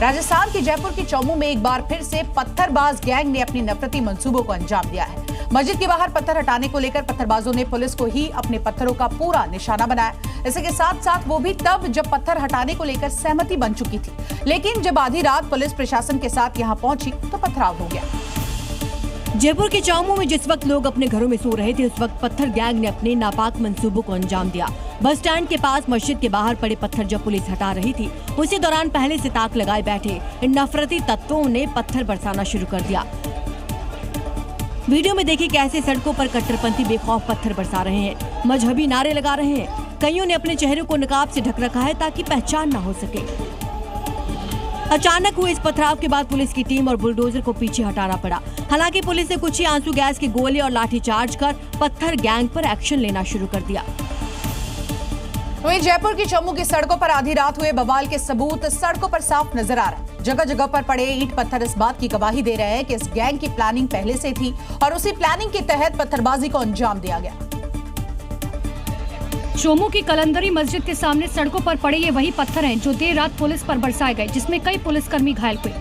राजस्थान के जयपुर की चौमू में एक बार फिर से पत्थरबाज गैंग ने अपनी नफरती मंसूबों को अंजाम दिया है। मस्जिद के बाहर पत्थर हटाने को लेकर पत्थरबाजों ने पुलिस को ही अपने पत्थरों का पूरा निशाना बनाया। इसी के साथ साथ वो भी तब जब पत्थर हटाने को लेकर सहमति बन चुकी थी, लेकिन जब आधी रात पुलिस प्रशासन के साथ यहां पहुंची तो पथराव हो गया। जयपुर के चौमू में जिस वक्त लोग अपने घरों में सो रहे थे, उस वक्त पत्थर गैंग ने अपने नापाक मंसूबों को अंजाम दिया। बस स्टैंड के पास मस्जिद के बाहर पड़े पत्थर जब पुलिस हटा रही थी, उसी दौरान पहले से ताक लगाए बैठे इन नफरती तत्वों ने पत्थर बरसाना शुरू कर दिया। वीडियो में देखिए कैसे सड़कों पर कट्टरपंथी बेखौफ पत्थर बरसा रहे हैं, मजहबी नारे लगा रहे हैं। कईयों ने अपने चेहरे को नकाब से ढक रखा है ताकि पहचान न हो सके। अचानक हुए इस पथराव के बाद पुलिस की टीम और बुलडोजर को पीछे हटाना पड़ा। हालांकि पुलिस ने कुछ ही आंसू गैस के गोले और लाठीचार्ज कर पत्थर गैंग पर एक्शन लेना शुरू कर दिया। वहीं जयपुर की चौमू की सड़कों पर आधी रात हुए बवाल के सबूत सड़कों पर साफ नजर आ रहा है। जगह जगह पर पड़े ईंट पत्थर इस बात की गवाही दे रहे हैं कि इस गैंग की प्लानिंग पहले से थी और उसी प्लानिंग के तहत पत्थरबाजी को अंजाम दिया गया। चौमू की कलंदरी मस्जिद के सामने सड़कों पर पड़े ये वही पत्थर हैं जो देर रात पुलिस पर बरसाए गए, जिसमें कई पुलिसकर्मी घायल हुए।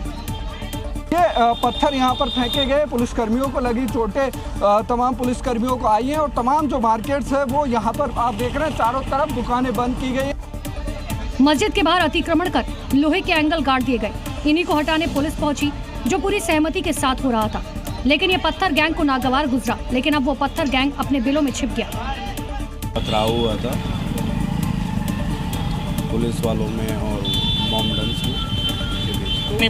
ये पत्थर यहाँ पर फेंके गए, पुलिसकर्मियों को लगी चोटें, तमाम पुलिसकर्मियों को आई हैं और तमाम जो मार्केट्स है वो यहाँ पर आप देख रहे हैं चारों तरफ दुकानें बंद की गई। मस्जिद के बाहर अतिक्रमण कर लोहे के एंगल गाड़ दिए गए। इन्हीं को हटाने पुलिस पहुंची, जो पूरी सहमति के साथ हो रहा था। लेकिन ये पत्थर गैंग को नागवार गुजरा, लेकिन अब वो पत्थर गैंग अपने बिलों में छिप गया। पथराव हुआ था पुलिस वालों में और मॉमडन्स में।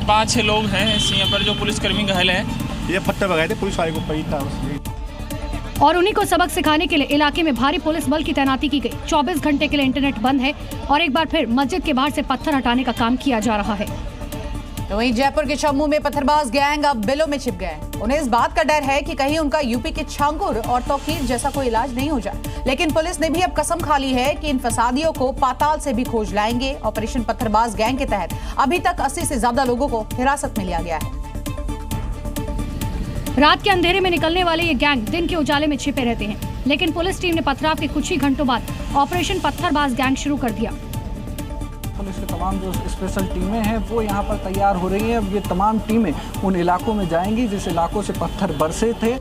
5-6 लोग हैं यहाँ पर जो पुलिसकर्मी घायल हैं। ये पत्थर लगाए थे पुलिस वाले को पड़ी था और उन्हीं को सबक सिखाने के लिए इलाके में भारी पुलिस बल की तैनाती की गई। 24 घंटे के लिए इंटरनेट बंद है और एक बार फिर मस्जिद के बाहर से पत्थर हटाने का काम किया जा रहा है। तो वहीं जयपुर के चौमू में पत्थरबाज गैंग अब बिलों में छिप गए। उन्हें इस बात का डर है कि कहीं उनका यूपी के छांगुर और तौकीर जैसा कोई इलाज नहीं हो जाए। लेकिन पुलिस ने भी अब कसम खा ली है कि इन फसादियों को पाताल से भी खोज लाएंगे। ऑपरेशन पत्थरबाज गैंग के तहत अभी तक 80 से ज्यादा लोगों को हिरासत में लिया गया है। रात के अंधेरे में निकलने वाले ये गैंग दिन के उजाले में छिपे रहते हैं, लेकिन पुलिस टीम ने पथराव के कुछ ही घंटों बाद ऑपरेशन पत्थरबाज गैंग शुरू कर दिया। पुलिस की तमाम जो स्पेशल टीमें हैं वो यहाँ पर तैयार हो रही हैं। अब ये तमाम टीमें उन इलाकों में जाएंगी जिस इलाकों से पत्थर बरसे थे।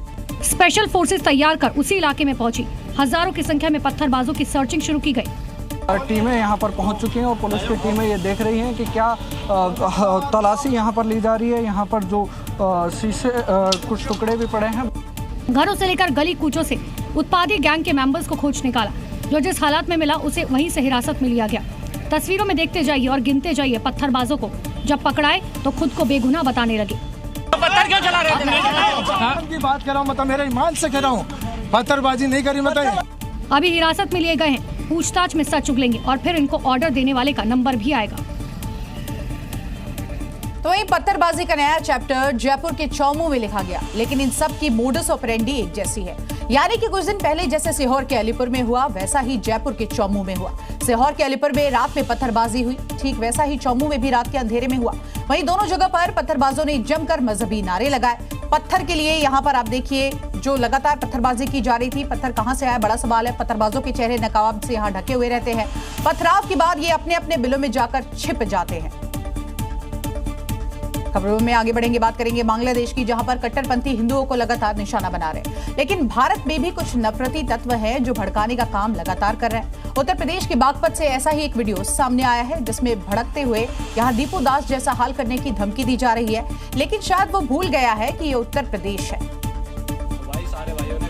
स्पेशल फोर्सेस तैयार कर उसी इलाके में पहुंची। हजारों की संख्या में पत्थरबाजों की सर्चिंग शुरू की गई। टीमें यहाँ पर पहुँच चुकी हैं और पुलिस की टीमें ये देख रही हैं कि क्या तलाशी यहाँ पर ली जा रही है। यहाँ पर जो शीशे कुछ टुकड़े भी पड़े हैं। घरों से लेकर गली कूचों से उत्पादी गैंग के मेंबर्स को खोज निकाला। जो जिस हालात में मिला उसे वहीं से हिरासत में लिया गया। तस्वीरों में देखते जाइए और गिनते जाइए पत्थरबाजों को। जब पकड़ाए तो खुद को बेगुनाह बताने लगे। पत्थर क्यों चला रहे थे? की बात कर रहा हूँ, मतलब मेरे ईमान से कह रहा हूँ, पत्थरबाजी नहीं करी। मतलब अभी हिरासत में लिए गए हैं, पूछताछ में सच उगलेंगे और फिर इनको ऑर्डर देने वाले का नंबर भी आएगा। तो वहीं पत्थरबाजी का नया चैप्टर जयपुर के चौमू में लिखा गया, लेकिन इन सब की मोडस ऑपरेंडी एक जैसी है। यानी कि कुछ दिन पहले जैसे सीहोर के अलीपुर में हुआ, वैसा ही जयपुर के चौमू में हुआ। सीहोर के अलीपुर में रात में पत्थरबाजी हुई, ठीक वैसा ही चौमू में भी रात के अंधेरे में हुआ। वहीं दोनों जगह पर पत्थरबाजों ने जमकर मजहबी नारे लगाए। पत्थर के लिए यहाँ पर आप देखिए जो लगातार पत्थरबाजी की जा रही थी। पत्थर कहां से आया, बड़ा सवाल है। पत्थरबाजों के चेहरे नकाब से यहाँ ढके हुए रहते हैं। पथराव के बाद ये अपने अपने बिलों में जाकर छिप जाते हैं। खबरों में आगे बढ़ेंगे, बात करेंगे बांग्लादेश की, जहां पर कट्टरपंथी हिंदुओं को लगातार निशाना बना रहे हैं। लेकिन भारत में भी कुछ नफरती तत्व हैं जो भड़काने का काम लगातार कर रहे हैं। उत्तर प्रदेश के बागपत से ऐसा ही एक वीडियो सामने आया है जिसमें भड़कते हुए यहां दीपू दास जैसा हाल करने की धमकी दी जा रही है। लेकिन शायद वो भूल गया है कि ये उत्तर प्रदेश है,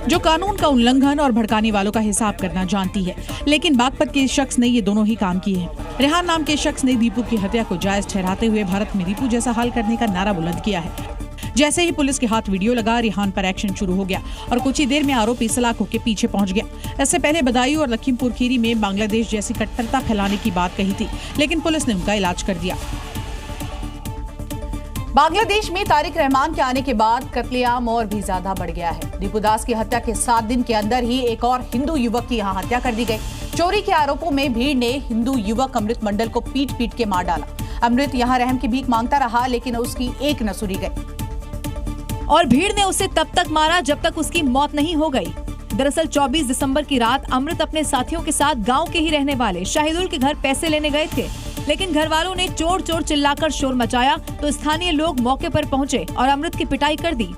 जो कानून का उल्लंघन और भड़काने वालों का हिसाब करना जानती है। लेकिन बागपत के इस शख्स ने ये दोनों ही काम किए हैं। रेहान नाम के शख्स ने दीपू की हत्या को जायज ठहराते हुए भारत में दीपू जैसा हाल करने का नारा बुलंद किया है। जैसे ही पुलिस के हाथ वीडियो लगा, रेहान पर एक्शन शुरू हो गया और कुछ ही देर में आरोपी सलाखों के पीछे पहुंच गया। इससे पहले बदायूं और लखीमपुर खीरी में बांग्लादेश जैसी कट्टरता फैलाने की बात कही थी, लेकिन पुलिस ने उनका इलाज कर दिया। बांग्लादेश में तारिक रहमान के आने के बाद कत्लेआम और भी ज्यादा बढ़ गया है। दीपू दास की हत्या के 7 दिन के अंदर ही एक और हिंदू युवक की यहां हत्या कर दी गई। चोरी के आरोपों में भीड़ ने हिंदू युवक अमृत मंडल को पीट पीट के मार डाला। अमृत यहां रहम की भीख मांगता रहा, लेकिन उसकी एक न सुनी गई और भीड़ ने उसे तब तक मारा जब तक उसकी मौत नहीं हो गई। दरअसल 24 दिसंबर की रात अमृत अपने साथियों के साथ गांव के ही रहने वाले शाहिदुल के घर पैसे लेने गए थे। लेकिन घर वालों ने चोर चोर चिल्लाकर शोर मचाया तो स्थानीय लोग मौके पर पहुंचे और अमृत की पिटाई कर दी।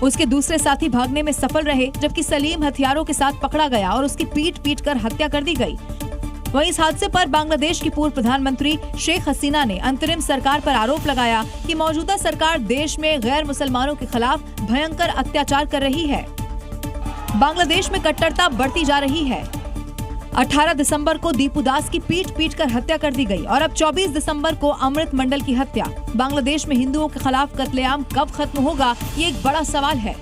उसके दूसरे साथी भागने में सफल रहे, जबकि सलीम हथियारों के साथ पकड़ा गया और उसकी पीट कर हत्या कर दी गई। वहीं इस हादसे पर बांग्लादेश की पूर्व प्रधानमंत्री शेख हसीना ने अंतरिम सरकार पर आरोप लगाया कि मौजूदा सरकार देश में गैर मुसलमानों के खिलाफ भयंकर अत्याचार कर रही है। बांग्लादेश में कट्टरता बढ़ती जा रही है। 18 दिसंबर को दीपू दास की पीट कर हत्या कर दी गई और अब 24 दिसंबर को अमृत मंडल की हत्या। बांग्लादेश में हिंदुओं के खिलाफ कत्लेआम कब खत्म होगा, ये एक बड़ा सवाल है।